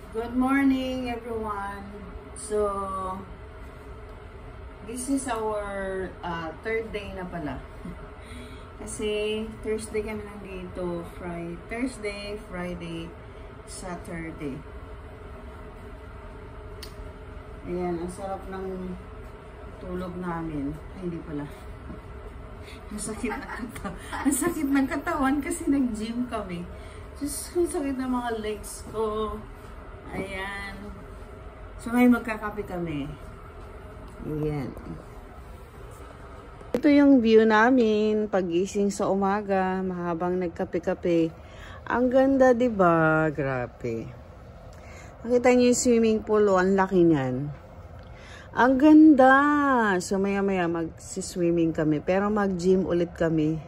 Good morning, everyone. So, this is our third day na pala. Kasi Thursday kami nandito, Thursday, Friday, Saturday. Ayan, ang sarap ng tulog namin. Ay, hindi pala. Ang sakit ng katawan kasi nag-gym kami. Just ang sakit ng mga legs ko. Ayan. So, ngayon magkakape kami. Ayan. Ito yung view namin. Pagising sa umaga, mahabang nagkape-kape. Ang ganda, diba? Grabe. Nakita niyo yung swimming pool. Ang laki niyan. Ang ganda. So, maya-maya mag-swimming kami. Pero mag-gym ulit kami.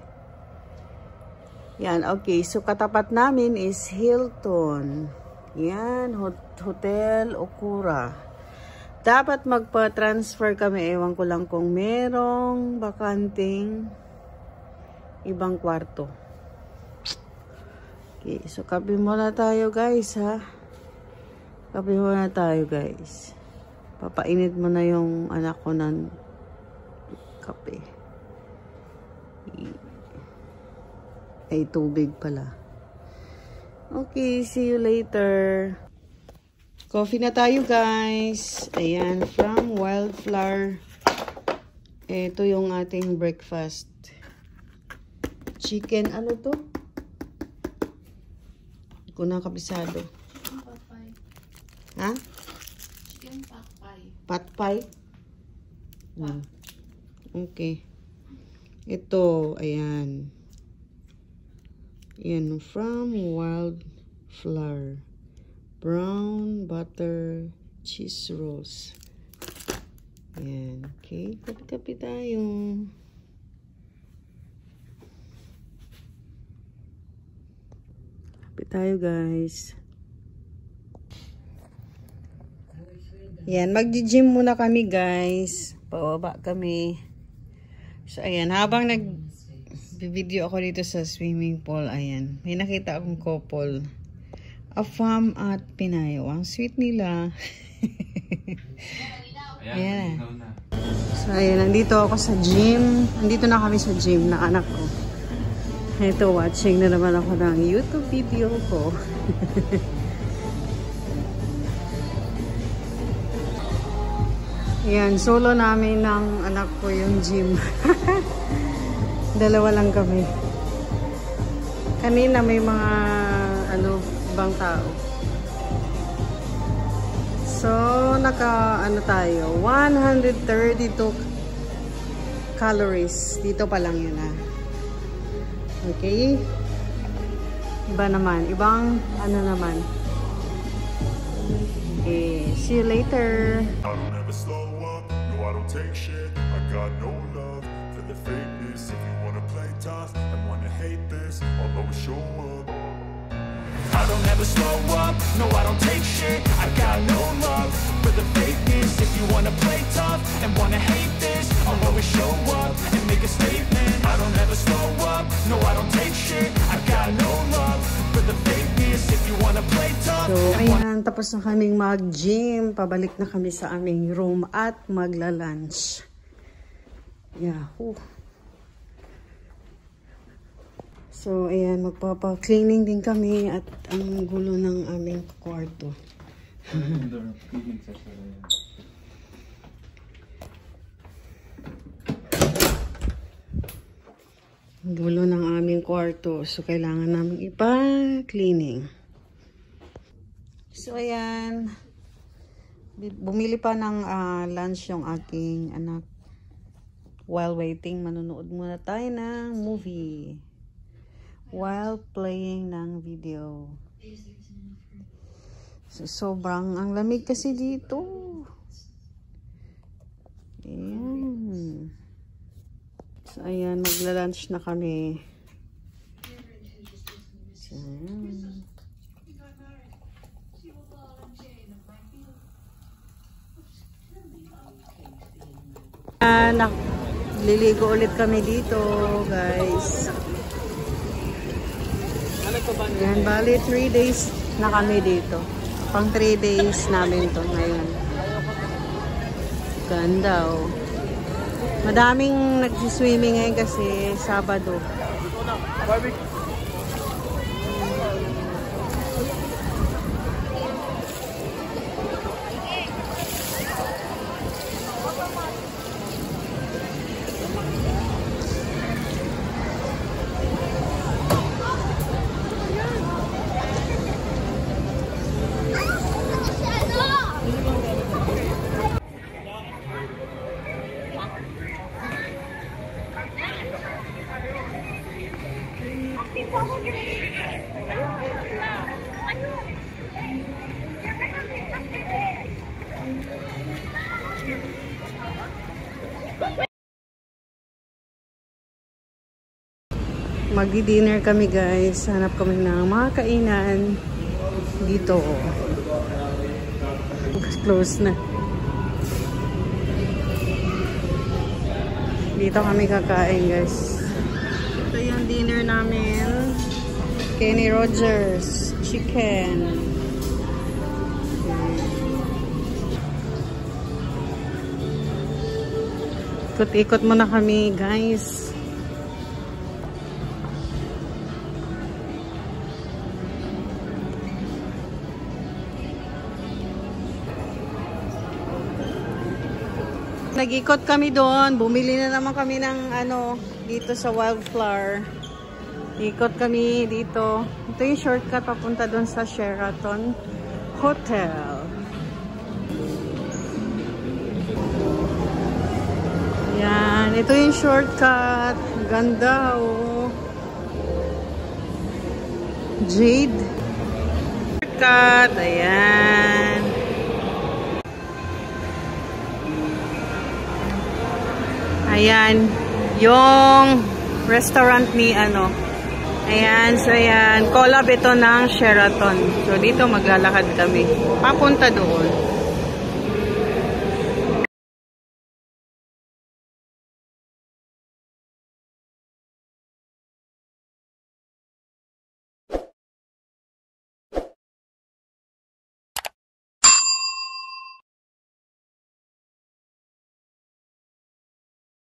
Yan. Okay. So, katapat namin is Hilton. Yan, Hotel Okura. Dapat magpa-transfer kami. Ewan ko lang kung merong bakanting ibang kwarto. Okay, so kape muna tayo guys ha. Kape muna tayo guys. Papainit mo na yung anak ko ng kape. Ay, tubig pala. Okay, see you later. Coffee na tayo, guys. Ayan, from Wildflower. Ito yung ating breakfast. Chicken, ano to? Hindi ko na kabisado. Ha? Chicken pot pie. Pot pie? Okay. Ito, ayan. Yan, from Wildflower. Brown butter cheese rolls. Yan. Okay. Kapi-kapi tayo. Kapi tayo, guys. Yan. Mag-gym muna kami, guys. Pababa kami. So, ayan. Habang video ako dito sa swimming pool. Ayan. May nakita akong couple. Afam at Pinayo. Ang sweet nila. Ayan. So, ayan. Nandito ako sa gym. Nandito na kami sa gym na anak ko. Ito, watching na naman ako ng YouTube video ko. Ayan. Solo namin ng anak ko yung gym. Dalawa lang kami. Kanina may mga ibang tao. So, tayo. 132 calories. Dito pa lang yun Okay? Iba naman. Ibang naman. Okay. See you later. I don't ever slow up. No, I don't take shit. I got no love for the fakeness. If you wanna play tough and wanna hate this, I'll always show up. I don't ever slow up. No, I don't take shit. I got no love for the fakeness. If you wanna play tough and wanna hate this, I'll always show up and make a statement. I don't ever slow up. No, I don't take shit. I got no love for the fakeness. If you wanna play tough. So, ayan, tapos na kaming mag-gym. Pabalik na kami sa aming room at magla-lunch. Yahoo! So, ayan, magpapa-cleaning din kami at ang gulo ng aming kwarto. Gulo ng aming kwarto. So, kailangan namin ipa-cleaning. So, ayan. Bumili pa ng lunch yung aking anak. While waiting, manonood muna tayo ng movie. While playing ng video. So, sobrang ang lamig kasi dito. Ayan. So, ayan, magla-lunch na kami. So, liligo ulit kami dito, guys. Yan, bali 3 days na kami dito. Pang 3 days namin to ngayon. Ganda oh. Madaming nagsiswimming ngayon kasi Sabado. Magdi-dinner kami guys. Hanap kami ng mga kainan dito. Close na. Dito kami kakain guys. Ito yung dinner namin. Kenny Rogers chicken. Ikot-ikot muna kami guys. Nag-ikot kami doon. Bumili na naman kami ng ano dito sa Wildflower. Ikot kami dito. Ito yung shortcut papunta doon sa Sheraton Hotel. Yan. Ito yung shortcut. Ganda oh. Jade. Shortcut. Ayan. Ayan, yung restaurant ni ano. Ayan, so ayan, collab ito ng Sheraton. So dito maglalakad kami. Papunta doon.